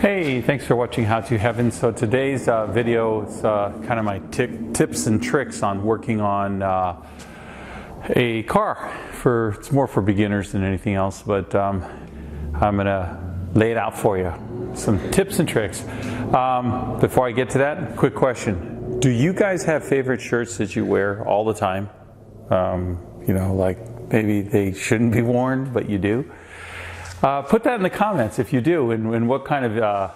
Hey, thanks for watching How to Heaven. So today's video is kind of my tips and tricks on working on a car. It's more for beginners than anything else, but I'm gonna lay it out for you. Some tips and tricks. Before I get to that, quick question. Do you guys have favorite shirts that you wear all the time? You know, like maybe they shouldn't be worn, but you do? Put that in the comments if you do, and what kind of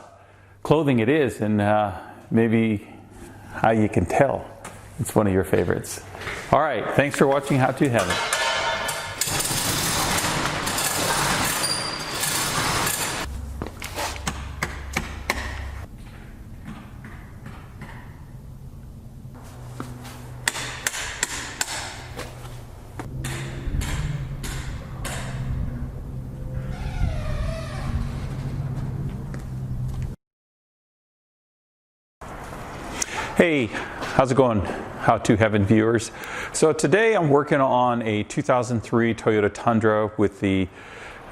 clothing it is, and maybe how you can tell it's one of your favorites. All right, thanks for watching How to Heaven. Hey, how's it going, How to Heaven viewers? So today I'm working on a 2003 Toyota Tundra with the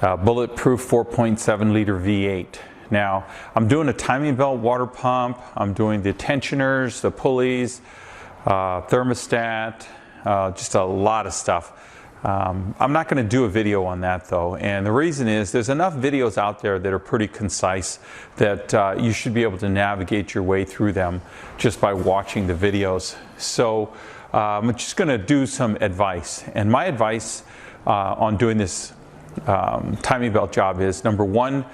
bulletproof 4.7 liter V8. Now, I'm doing a timing belt water pump, I'm doing the tensioners, the pulleys, thermostat, just a lot of stuff. I'm not going to do a video on that though, and the reason is there's enough videos out there that are pretty concise that you should be able to navigate your way through them just by watching the videos. So I'm just going to do some advice, and my advice on doing this timing belt job is, number one,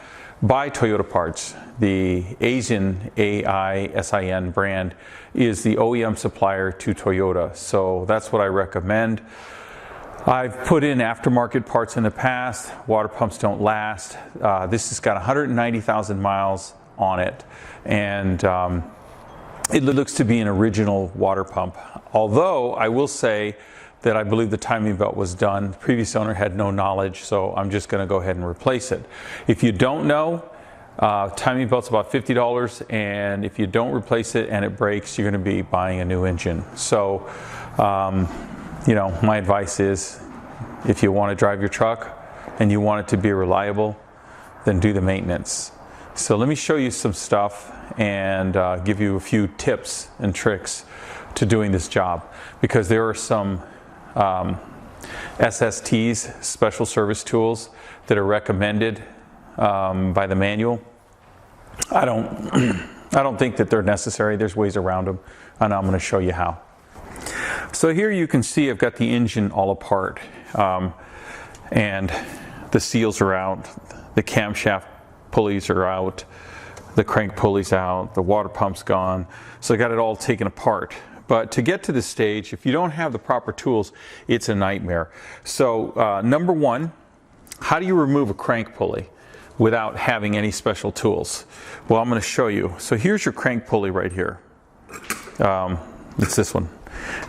buy Toyota parts. The Asian AISIN brand is the OEM supplier to Toyota, so that's what I recommend. I've put in aftermarket parts in the past. Water pumps don't last. This has got 190,000 miles on it, and it looks to be an original water pump. Although I will say that I believe the timing belt was done. The previous owner had no knowledge, so I'm just going to go ahead and replace it. If you don't know, timing belt's about $50, and if you don't replace it and it breaks, you're going to be buying a new engine. So you know, my advice is, if you want to drive your truck and you want it to be reliable, then do the maintenance. So let me show you some stuff and give you a few tips and tricks to doing this job, because there are some SSTs, special service tools, that are recommended by the manual. I don't think that they're necessary. There's ways around them, and I'm going to show you how. So here you can see I've got the engine all apart, and the seals are out, the camshaft pulleys are out, the crank pulley's out, the water pump's gone, so I got it all taken apart. But to get to this stage, if you don't have the proper tools, it's a nightmare. So number one, how do you remove a crank pulley without having any special tools? Well, I'm going to show you. So here's your crank pulley right here. It's this one.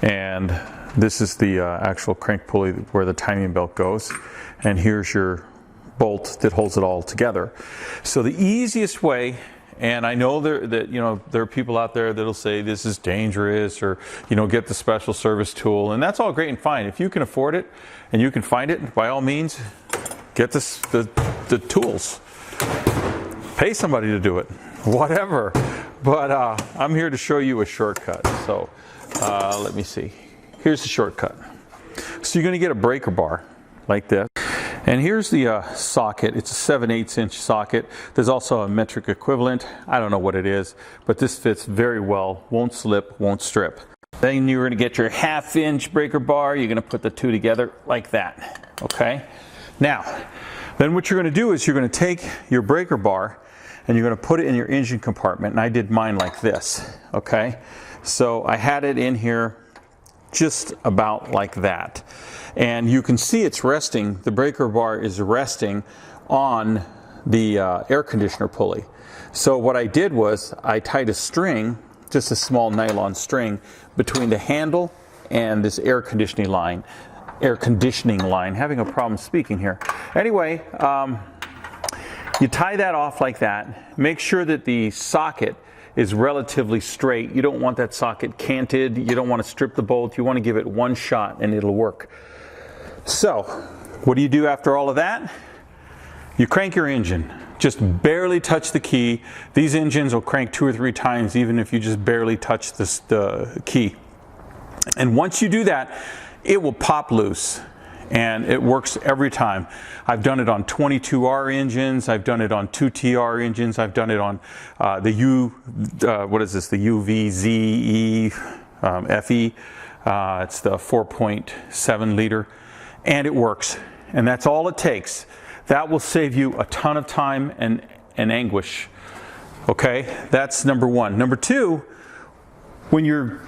And this is the actual crank pulley where the timing belt goes, and here's your bolt that holds it all together. So the easiest way, and I know that you know there are people out there that'll say this is dangerous, or you know, get the special service tool, and that's all great and fine. If you can afford it and you can find it, by all means, get the tools. Pay somebody to do it, whatever. But I'm here to show you a shortcut. So let me see. Here's the shortcut. So you're going to get a breaker bar like this. And here's the socket. It's a 7/8 inch socket. There's also a metric equivalent. I don't know what it is, but this fits very well. Won't slip, won't strip. Then you're going to get your 1/2 inch breaker bar. You're going to put the two together like that. Okay? Now, then what you're going to do is you're going to take your breaker bar and you're going to put it in your engine compartment. And I did mine like this. Okay? So I had it in here just about like that. And you can see it's resting, the breaker bar is resting on the air conditioner pulley. So what I did was I tied a string, just a small nylon string, between the handle and this air conditioning line. Having a problem speaking here. Anyway, you tie that off like that. Make sure that the socket is relatively straight. You don't want that socket canted. You don't want to strip the bolt. You want to give it one shot and it'll work. So, what do you do after all of that? You crank your engine. Just barely touch the key. These engines will crank 2 or 3 times even if you just barely touch the key. And once you do that, it will pop loose. And it works every time. I've done it on 22R engines. I've done it on 2TR engines. I've done it on the2UZ-FE. It's the 4.7 liter, and it works. And that's all it takes. That will save you a ton of time and anguish. Okay, that's number one. Number two, when you're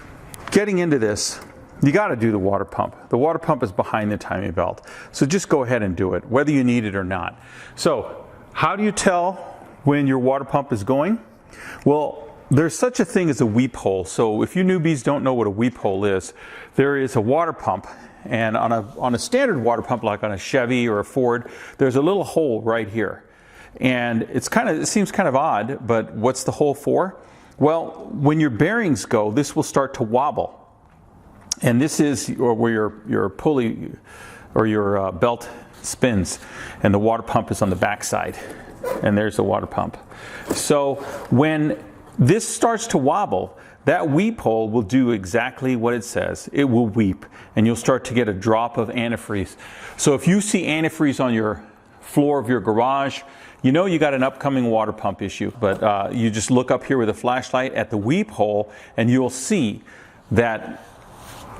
getting into this, you got to do the water pump. The water pump is behind the timing belt. So just go ahead and do it, whether you need it or not. So how do you tell when your water pump is going? Well, there's such a thing as a weep hole. So if you newbies don't know what a weep hole is, there is a water pump. And on a standard water pump, like on a Chevy or a Ford, there's a little hole right here. And it seems kind of odd, but what's the hole for? Well, when your bearings go, this will start to wobble. And this is where your pulley or your belt spins, and the water pump is on the back side. And there's the water pump. So when this starts to wobble, that weep hole will do exactly what it says. It will weep, and you'll start to get a drop of antifreeze. So if you see antifreeze on your floor of your garage, you know you got an upcoming water pump issue. But you just look up here with a flashlight at the weep hole, and you'll see that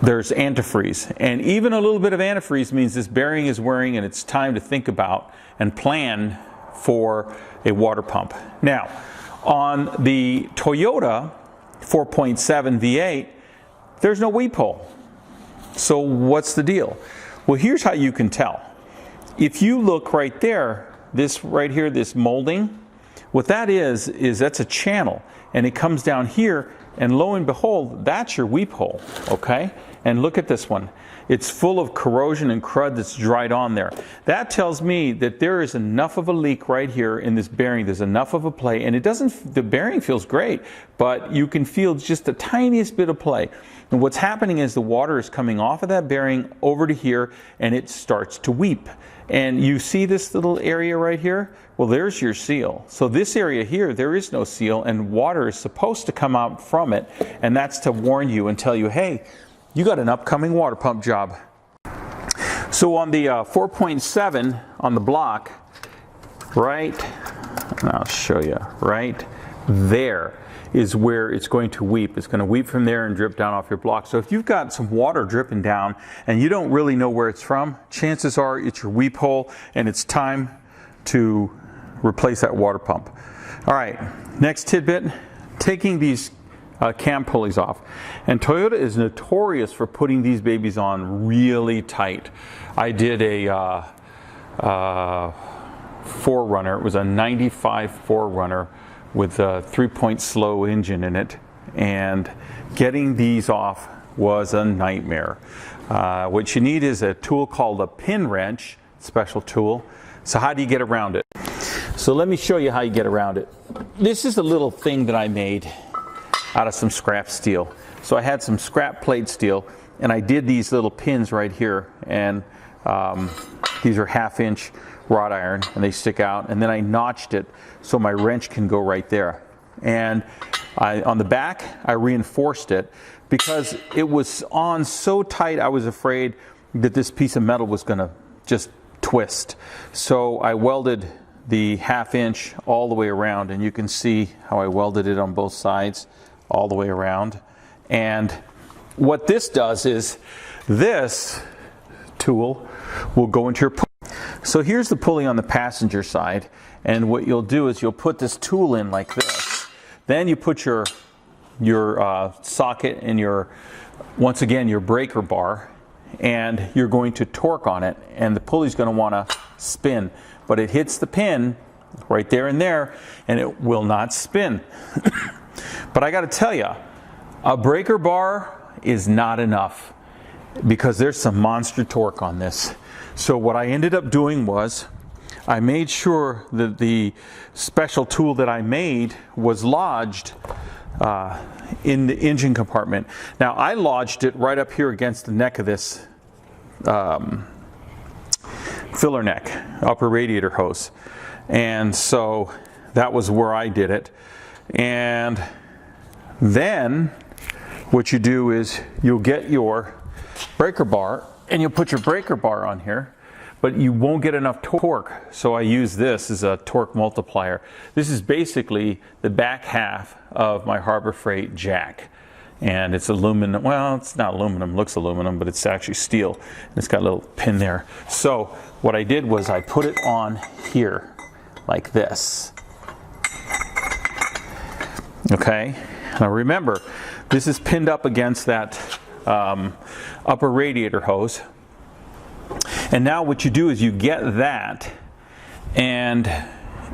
there's antifreeze. And even a little bit of antifreeze means this bearing is wearing, and it's time to think about and plan for a water pump. Now, on the Toyota 4.7 V8, there's no weep hole. So what's the deal? Well, here's how you can tell. If you look right there, this right here, this molding, what that is that's a channel, and it comes down here, and lo and behold, that's your weep hole, okay? And look at this one. It's full of corrosion and crud that's dried on there. That tells me that there is enough of a leak right here in this bearing. There's enough of a play, and the bearing feels great, but you can feel just the tiniest bit of play. And what's happening is the water is coming off of that bearing over to here, and it starts to weep. And you see this little area right here? Well, there's your seal. So this area here, there is no seal, and water is supposed to come out from it, and that's to warn you and tell you, hey, you got an upcoming water pump job. So on the 4.7 on the block, right, and I'll show you, right there is where it's going to weep. It's going to weep from there and drip down off your block. So if you've got some water dripping down and you don't really know where it's from, chances are it's your weep hole, and it's time to replace that water pump. All right, next tidbit, taking these cam pulleys off. And Toyota is notorious for putting these babies on really tight. I did a 4Runner. It was a 95 4Runner with a 3-point slow engine in it, and getting these off was a nightmare. What you need is a tool called a pin wrench, special tool. So how do you get around it? So let me show you how you get around it. This is a little thing that I made out of some scrap steel. So I had some scrap plate steel, and I did these little pins right here, and these are 1/2-inch wrought iron, and they stick out, and then I notched it so my wrench can go right there. And on the back, I reinforced it because it was on so tight I was afraid that this piece of metal was going to just twist. So I welded the 1/2-inch all the way around, and you can see how I welded it on both sides all the way around. And what this does is this tool will go into your pulley. So here's the pulley on the passenger side, and what you'll do is you'll put this tool in like this. Then you put your socket and once again your breaker bar, and you're going to torque on it, and the pulley's going to want to spin, but it hits the pin right there and there, and it will not spin. But I got to tell you, a breaker bar is not enough because there's some monster torque on this. So what I ended up doing was I made sure that the special tool that I made was lodged in the engine compartment. Now I lodged it right up here against the neck of this filler neck, upper radiator hose. And so that was where I did it. And then what you do is you'll get your breaker bar and you'll put your breaker bar on here, but you won't get enough torque. So I use this as a torque multiplier. This is basically the back half of my Harbor Freight jack. And it's aluminum. Well, it's not aluminum, looks aluminum, but it's actually steel. And it's got a little pin there. So what I did was I put it on here like this. Okay, now remember, this is pinned up against that upper radiator hose. And now what you do is you get that, and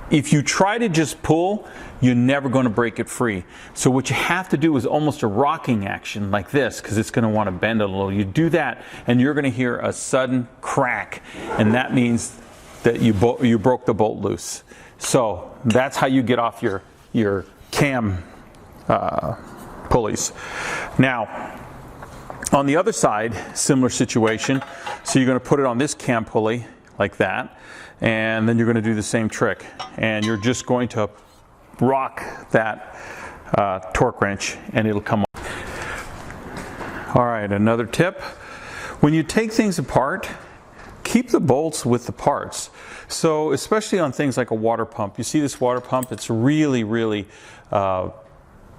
if you try to just pull, you're never going to break it free. So what you have to do is almost a rocking action like this, because it's going to want to bend a little. You do that and you're going to hear a sudden crack, and that means that you broke the bolt loose. So that's how you get off your cam pulleys. Now on the other side, similar situation. So you're going to put it on this cam pulley like that, and then you're going to do the same trick, and you're just going to rock that torque wrench and it'll come off. All right, another tip. When you take things apart, keep the bolts with the parts. So especially on things like a water pump. You see this water pump, it's really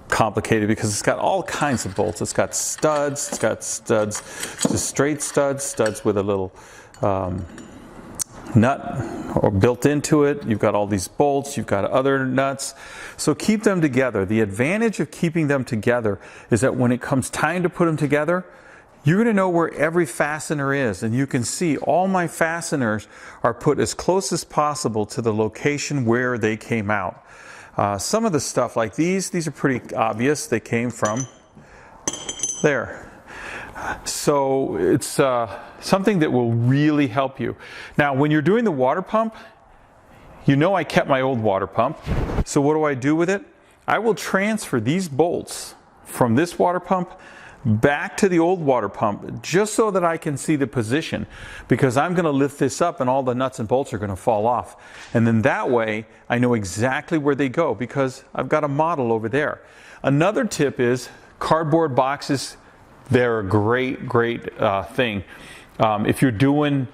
complicated because it's got all kinds of bolts. It's got studs, just straight studs with a little nut or built into it. You've got all these bolts, you've got other nuts. So keep them together. The advantage of keeping them together is that when it comes time to put them together, you're going to know where every fastener is, and you can see all my fasteners are put as close as possible to the location where they came out. Some of the stuff like these are pretty obvious. They came from there. So it's something that will really help you. Now, when you're doing the water pump, you know I kept my old water pump. So what do I do with it? I will transfer these bolts from this water pump back to the old water pump just so that I can see the position, because I'm going to lift this up and all the nuts and bolts are going to fall off. And then that way I know exactly where they go because I've got a model over there. Another tip is cardboard boxes. They're a great thing. If you're doing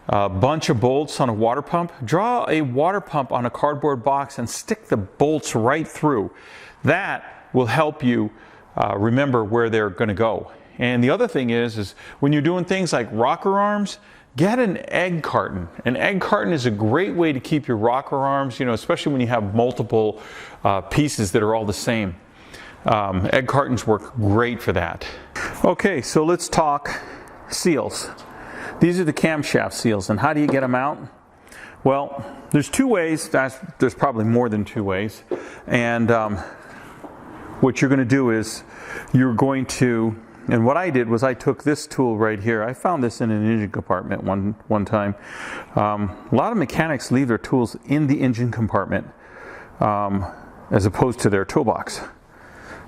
a bunch of bolts on a water pump, draw a water pump on a cardboard box and stick the bolts right through. That will help you remember where they're going to go. And the other thing is when you're doing things like rocker arms, get an egg carton. An egg carton is a great way to keep your rocker arms, especially when you have multiple pieces that are all the same. Egg cartons work great for that. Okay, so let's talk seals. These are the camshaft seals, and how do you get them out? Well, there's two ways. There's probably more than two ways. And what you're going to do is you're going to, and what I did was I took this tool right here. I found this in an engine compartment one time. A lot of mechanics leave their tools in the engine compartment as opposed to their toolbox.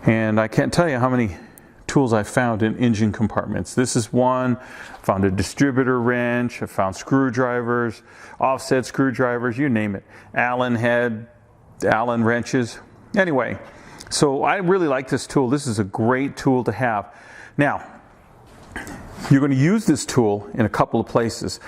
And I can't tell you how many tools I found in engine compartments. This is one. I found a distributor wrench. I found screwdrivers, offset screwdrivers, you name it. Allen head, Allen wrenches. Anyway, so I really like this tool. This is a great tool to have. Now, you're going to use this tool in a couple of places.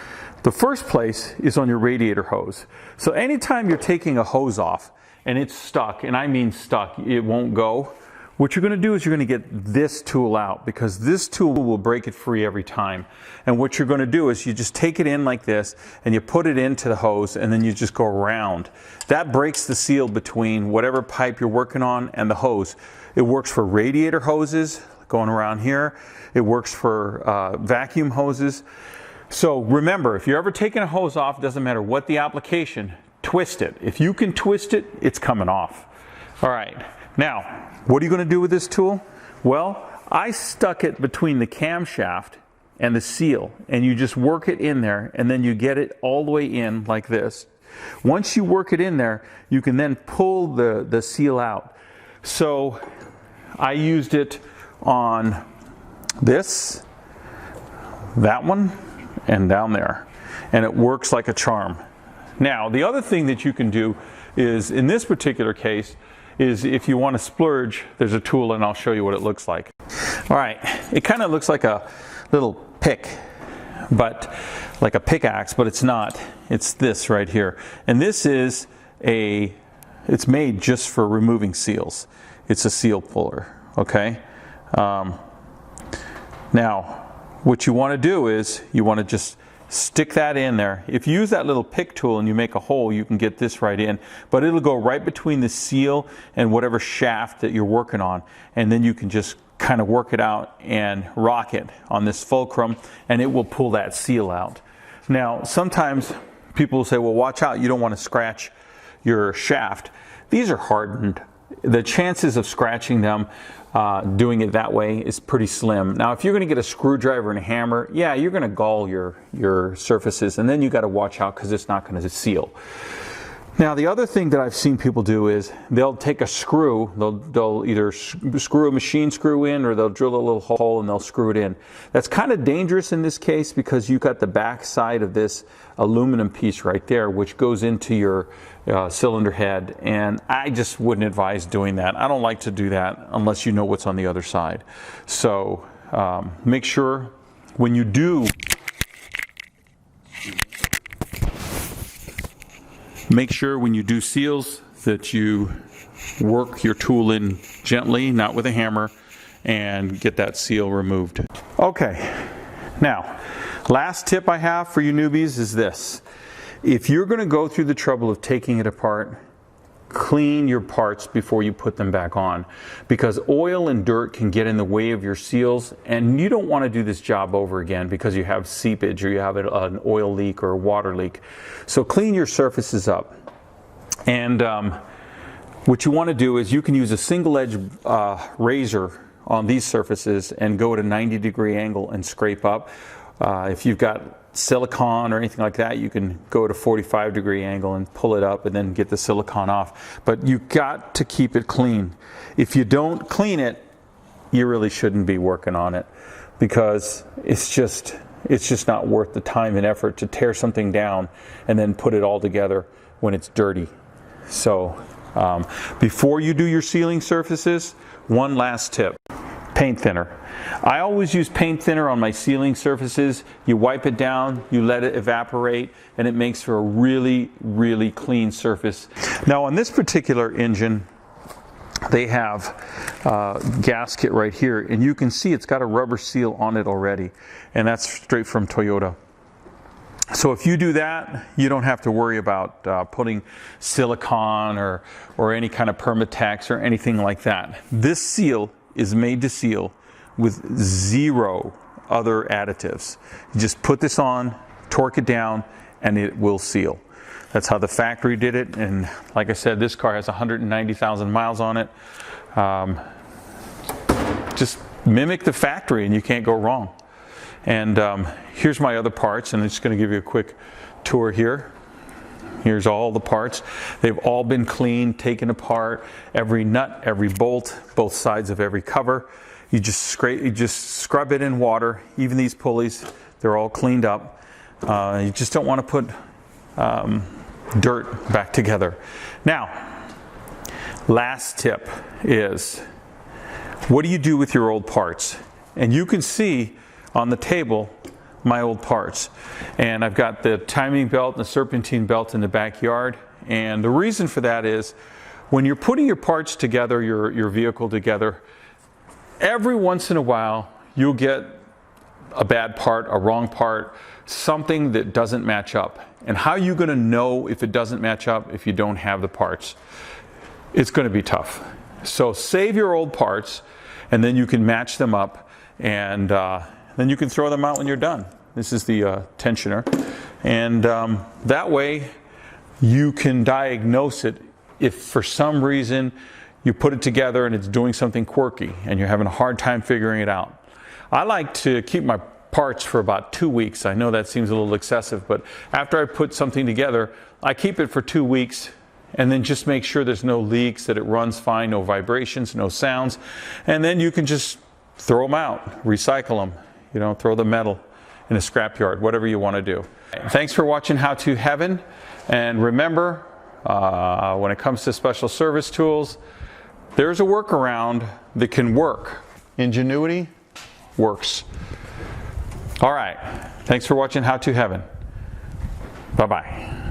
The first place is on your radiator hose. So anytime you're taking a hose off and it's stuck, and I mean stuck, it won't go, what you're going to do is you're going to get this tool out, because this tool will break it free every time. And what you're going to do is you just take it in like this and you put it into the hose, and then you just go around. That breaks the seal between whatever pipe you're working on and the hose. It works for radiator hoses going around here. It works for vacuum hoses. So remember, if you're ever taking a hose off, it doesn't matter what the application, twist it. If you can twist it, it's coming off. All right. Now, what are you going to do with this tool? Well, I stuck it between the camshaft and the seal, and you just work it in there, and then you get it all the way in like this. Once you work it in there, you can then pull the seal out. So I used it on this, that one, and down there, and it works like a charm. Now, the other thing that you can do is, in this particular case, is if you want to splurge, there's a tool, and I'll show you what it looks like. All right, it kind of looks like a little pick, but like a pickaxe, but it's not. It's this right here. And this is it's made just for removing seals. It's a seal puller, okay? Now, what you want to do is you want to just stick that in there. If you use that little pick tool and you make a hole, you can get this right in, but it'll go right between the seal and whatever shaft that you're working on, and then you can just kind of work it out and rock it on this fulcrum, and it will pull that seal out. Now, sometimes people will say, well, watch out, you don't want to scratch your shaft. These are hardened. The chances of scratching them doing it that way is pretty slim. Now, if you're going to get a screwdriver and a hammer, yeah, you're going to gall your surfaces, and then you got to watch out because it's not going to seal. Now, the other thing that I've seen people do is they'll take a screw, they'll either screw a machine screw in, or they'll drill a little hole and they'll screw it in. That's kind of dangerous in this case because you've got the back side of this aluminum piece right there, which goes into your cylinder head, and I just wouldn't advise doing that. I don't like to do that unless you know what's on the other side. So make sure when you do seals that you work your tool in gently, not with a hammer, and get that seal removed. Okay, now, last tip I have for you newbies is this. If you're going to go through the trouble of taking it apart, clean your parts before you put them back on, because oil and dirt can get in the way of your seals, and you don't want to do this job over again because you have seepage or you have an oil leak or a water leak. So clean your surfaces up. And what you want to do is you can use a single edge razor on these surfaces and go at a 90-degree angle and scrape up. If you've got silicone or anything like that, you can go at a 45-degree angle and pull it up and then get the silicone off. But you've got to keep it clean. If you don't clean it, you really shouldn't be working on it, because it's just not worth the time and effort to tear something down and then put it all together when it's dirty. So before you do your sealing surfaces, one last tip: paint thinner. I always use paint thinner on my sealing surfaces. You wipe it down, you let it evaporate, and it makes for a really, really clean surface. Now, on this particular engine, they have a gasket right here, and you can see it's got a rubber seal on it already, and that's straight from Toyota. So if you do that, you don't have to worry about putting silicone or any kind of Permatex or anything like that. This seal is made to seal with zero other additives. You just put this on, torque it down, and it will seal. That's how the factory did it, and like I said, this car has 190,000 miles on it. Just mimic the factory and you can't go wrong. And here's my other parts, and I'm just going to give you a quick tour here. Here's all the parts. They've all been cleaned, taken apart, every nut, every bolt, both sides of every cover. You just scrub it in water. Even these pulleys, they're all cleaned up. You just don't want to put dirt back together. Now, last tip is, what do you do with your old parts? And you can see on the table my old parts. And I've got the timing belt and the serpentine belt in the backyard. And the reason for that is, when you're putting your parts together, your vehicle together, every once in a while you'll get a bad part, a wrong part, something that doesn't match up. And how are you going to know if it doesn't match up if you don't have the parts? It's going to be tough. So save your old parts, and then you can match them up, and then you can throw them out when you're done. This is the tensioner, and that way you can diagnose it if for some reason you put it together and it's doing something quirky and you're having a hard time figuring it out. I like to keep my parts for about 2 weeks. I know that seems a little excessive, but after I put something together, I keep it for 2 weeks and then just make sure there's no leaks, that it runs fine, no vibrations, no sounds, and then you can just throw them out, recycle them, you know, throw the metal in a scrapyard, whatever you want to do. Thanks for watching How to Heaven. And remember, when it comes to special service tools, there's a workaround that can work. Ingenuity works. All right. Thanks for watching How to Heaven. Bye-bye.